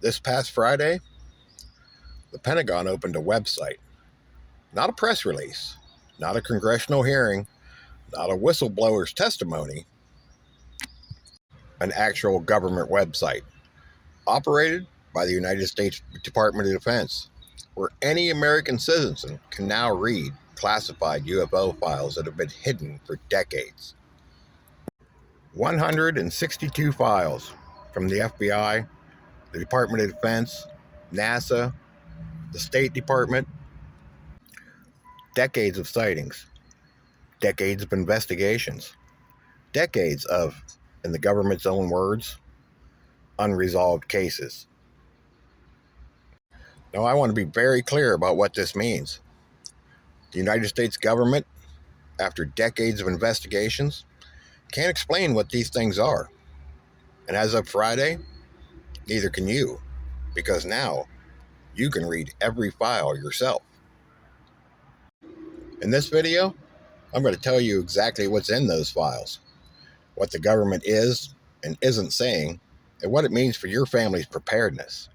This past Friday, the Pentagon opened a website, not a press release, not a congressional hearing, not a whistleblower's testimony, an actual government website operated by the United States Department of Defense, where any American citizen can now read classified UFO files that have been hidden for decades. 162 files from the FBI, the Department of Defense, NASA, the State Department. Decades of sightings, decades of investigations, decades of, in the government's own words, unresolved cases. Now, I want to be very clear about what this means. The United States government, after decades of investigations, can't explain what these things are. And as of Friday, neither can you, because now you can read every file yourself. In this video, I'm going to tell you exactly what's in those files, what the government is and isn't saying, and what it means for your family's preparedness.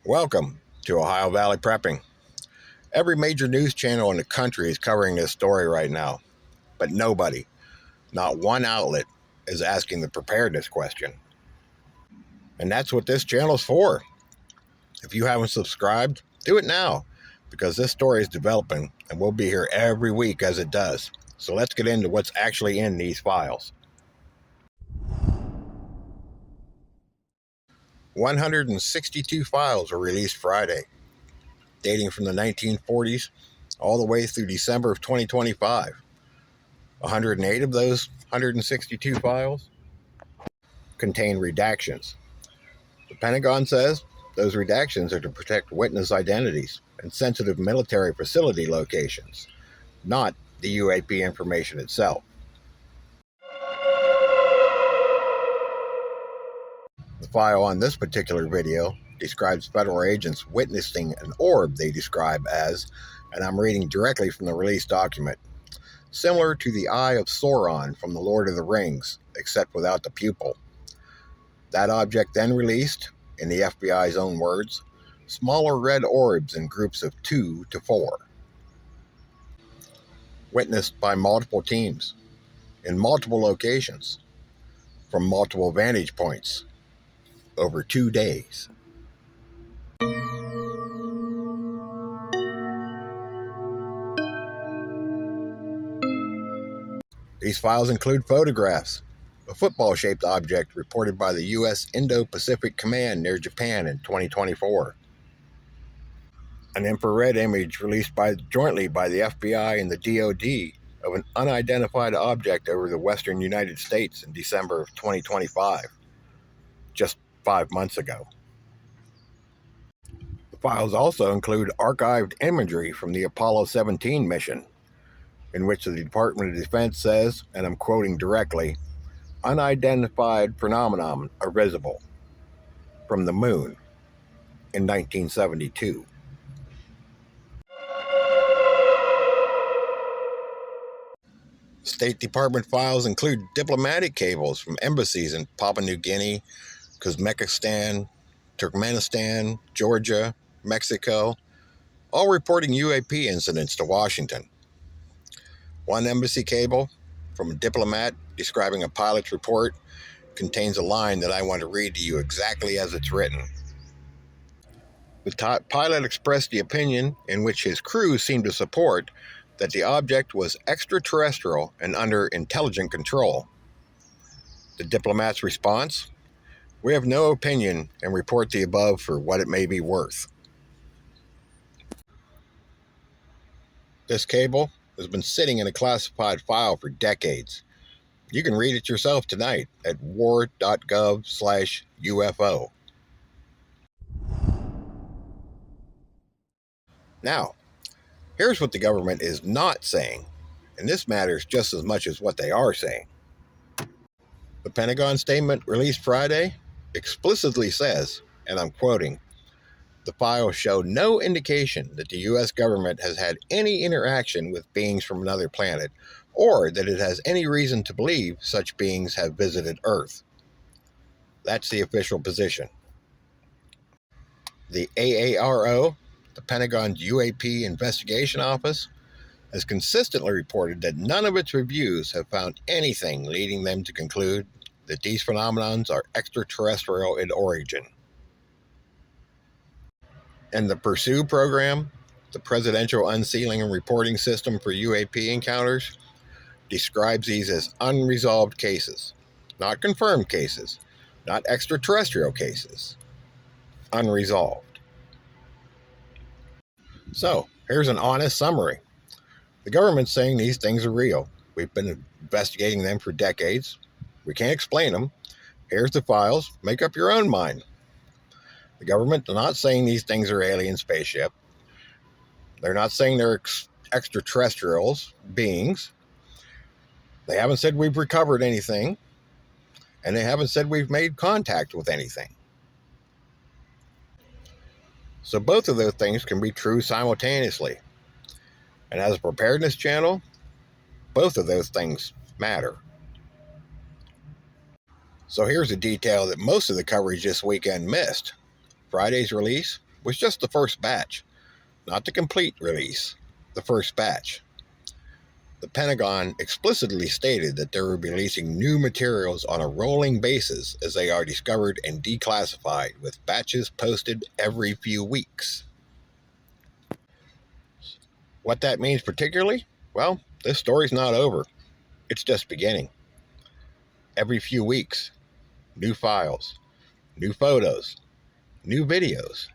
Welcome to Ohio Valley Prepping. Every major news channel in the country is covering this story right now, but nobody, not one outlet, is asking the preparedness question. And that's what this channel is for. If you haven't subscribed, do it now, because this story is developing and we'll be here every week as it does. So let's get into what's actually in these files. 162 files were released Friday, dating from the 1940s all the way through December of 2025. 108 of those 162 files contain redactions. The Pentagon says those redactions are to protect witness identities and sensitive military facility locations, not the UAP information itself. The file on this particular video describes federal agents witnessing an orb they describe as, and I'm reading directly from the release document, similar to the Eye of Sauron from The Lord of the Rings, except without the pupil. That object then released, in the FBI's own words, smaller red orbs in groups of 2 to 4. Witnessed by multiple teams, in multiple locations, from multiple vantage points, over 2 days. These files include photographs, a football-shaped object reported by the U.S. Indo-Pacific Command near Japan in 2024. An infrared image released jointly by the FBI and the DoD of an unidentified object over the western United States in December of 2025, just 5 months ago. The files also include archived imagery from the Apollo 17 mission, in which the Department of Defense says, and I'm quoting directly, "Unidentified phenomenon are visible from the moon in 1972. State Department files include diplomatic cables from embassies in Papua New Guinea, Uzbekistan, Turkmenistan, Georgia, Mexico, all reporting UAP incidents to Washington. One embassy cable from a diplomat describing a pilot's report contains a line that I want to read to you exactly as it's written. The pilot expressed the opinion in which his crew seemed to support that the object was extraterrestrial and under intelligent control. The diplomat's response: "We have no opinion and report the above for what it may be worth." This cable has been sitting in a classified file for decades. You can read it yourself tonight at war.gov/UFO. Now, here's what the government is not saying, and this matters just as much as what they are saying. The Pentagon statement released Friday explicitly says, and I'm quoting, "The files show no indication that the U.S. government has had any interaction with beings from another planet, or that it has any reason to believe such beings have visited Earth." That's the official position. The AARO, the Pentagon's UAP investigation office, has consistently reported that none of its reviews have found anything leading them to conclude that these phenomena are extraterrestrial in origin. And the PURSUE program, the Presidential Unsealing and Reporting System for UAP encounters, describes these as unresolved cases, not confirmed cases, not extraterrestrial cases, unresolved. So, here's an honest summary. The government's saying these things are real. We've been investigating them for decades. We can't explain them. Here's the files. Make up your own mind. The government is not saying these things are alien spaceship. They're not saying they're extraterrestrials, beings. They haven't said we've recovered anything. And they haven't said we've made contact with anything. So both of those things can be true simultaneously. And as a preparedness channel, both of those things matter. So here's a detail that most of the coverage this weekend missed. Friday's release was just the first batch, not the complete release, the first batch. The Pentagon explicitly stated that they were releasing new materials on a rolling basis as they are discovered and declassified, with batches posted every few weeks. What that means particularly? Well, this story's not over. It's just beginning. Every few weeks, new files, new photos, new videos,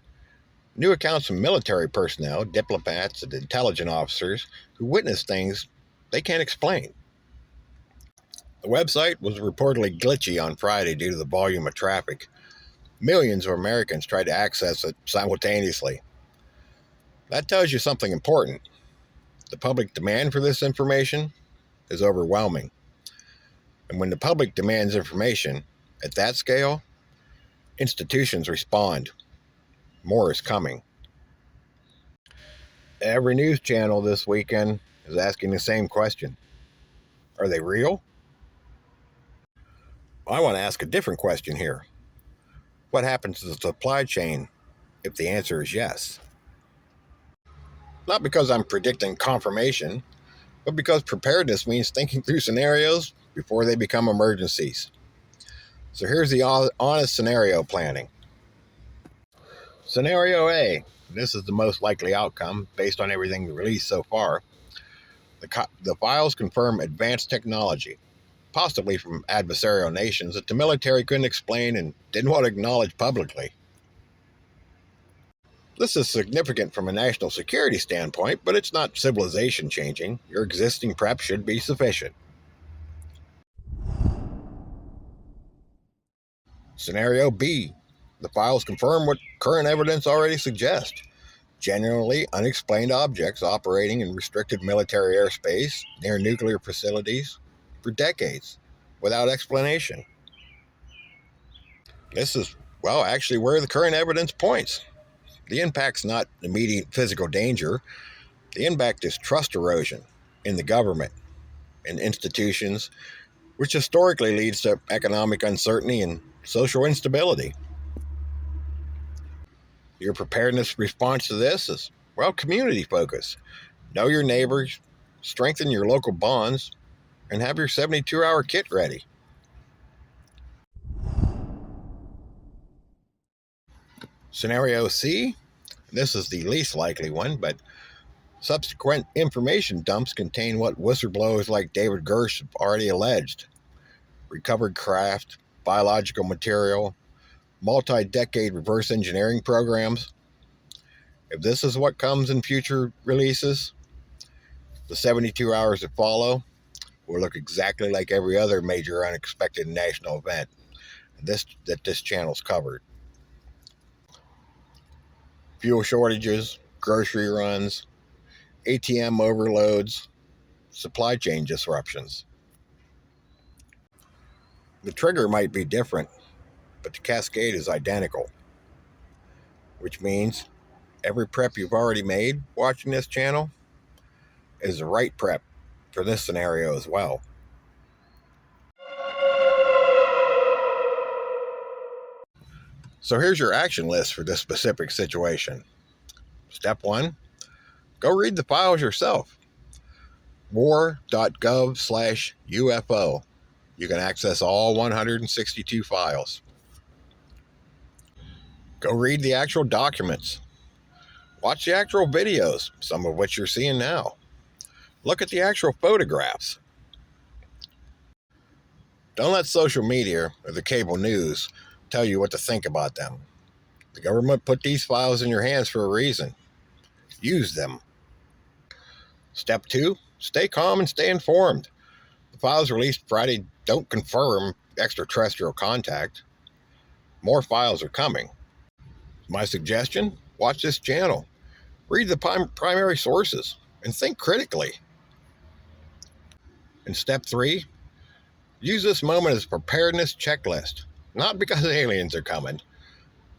new accounts from military personnel, diplomats, and intelligence officers who witnessed things they can't explain. The website was reportedly glitchy on Friday due to the volume of traffic. Millions of Americans tried to access it simultaneously. That tells you something important. The public demand for this information is overwhelming. And when the public demands information at that scale, institutions respond. More is coming. Every news channel this weekend is asking the same question. Are they real? I want to ask a different question here. What happens to the supply chain if the answer is yes? Not because I'm predicting confirmation, but because preparedness means thinking through scenarios before they become emergencies. So here's the honest scenario planning. Scenario A. This is the most likely outcome based on everything released so far. The files confirm advanced technology, possibly from adversarial nations that the military couldn't explain and didn't want to acknowledge publicly. This is significant from a national security standpoint, but it's not civilization changing. Your existing prep should be sufficient. Scenario B. The files confirm what current evidence already suggests. Genuinely unexplained objects operating in restricted military airspace near nuclear facilities for decades without explanation. This is, well, actually where the current evidence points. The impact's not immediate physical danger. The impact is trust erosion in the government and institutions, which historically leads to economic uncertainty and social instability. Your preparedness response to this is, well, community focus. Know your neighbors, strengthen your local bonds, and have your 72-hour kit ready. Scenario C, this is the least likely one, but subsequent information dumps contain what whistleblowers like David Gersh have already alleged. Recovered craft, biological material, multi-decade reverse engineering programs. If this is what comes in future releases, the 72 hours that follow will look exactly like every other major unexpected national event that this channel's covered. Fuel shortages, grocery runs, ATM overloads, supply chain disruptions. The trigger might be different, but the cascade is identical, which means every prep you've already made watching this channel is the right prep for this scenario as well. So here's your action list for this specific situation. Step 1, go read the files yourself. war.gov/UFO. You can access all 162 files. Go read the actual documents. Watch the actual videos, some of which you're seeing now. Look at the actual photographs. Don't let social media or the cable news tell you what to think about them. The government put these files in your hands for a reason. Use them. Step 2, stay calm and stay informed. The files released Friday don't confirm extraterrestrial contact. More files are coming. My suggestion, watch this channel. Read the primary sources and think critically. And step 3, use this moment as a preparedness checklist. Not because aliens are coming,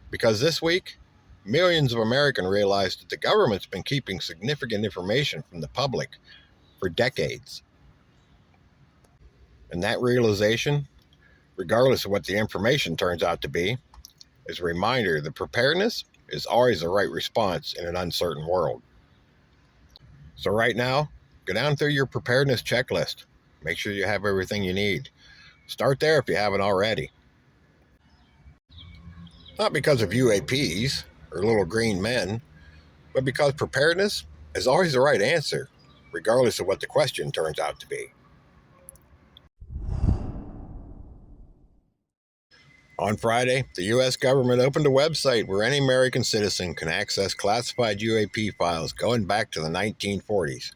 because this week, millions of Americans realized that the government's been keeping significant information from the public for decades. And that realization, regardless of what the information turns out to be, is a reminder that preparedness is always the right response in an uncertain world. So right now, go down through your preparedness checklist. Make sure you have everything you need. Start there if you haven't already. Not because of UAPs or little green men, but because preparedness is always the right answer, regardless of what the question turns out to be. On Friday, the U.S. government opened a website where any American citizen can access classified UAP files going back to the 1940s.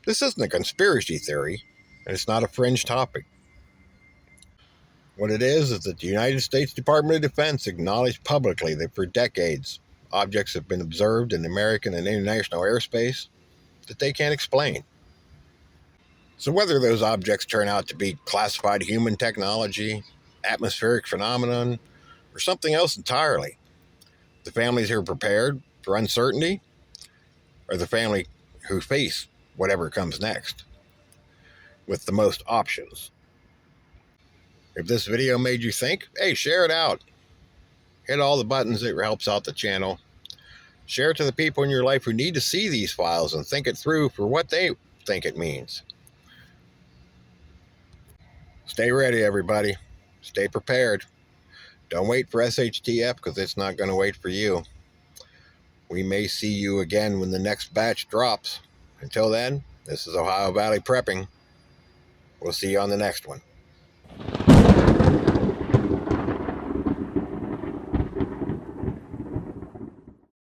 This isn't a conspiracy theory, and it's not a fringe topic. What it is that the United States Department of Defense acknowledged publicly that for decades, objects have been observed in American and international airspace that they can't explain. So whether those objects turn out to be classified human technology, atmospheric phenomenon, or something else entirely, the families who are prepared for uncertainty are the family who face whatever comes next, with the most options. If this video made you think, hey, share it out. Hit all the buttons that helps out the channel. Share it to the people in your life who need to see these files and think it through for what they think it means. Stay ready, everybody. Stay prepared. Don't wait for SHTF because it's not going to wait for you. We may see you again when the next batch drops. Until then, this is Ohio Valley Prepping. We'll see you on the next one.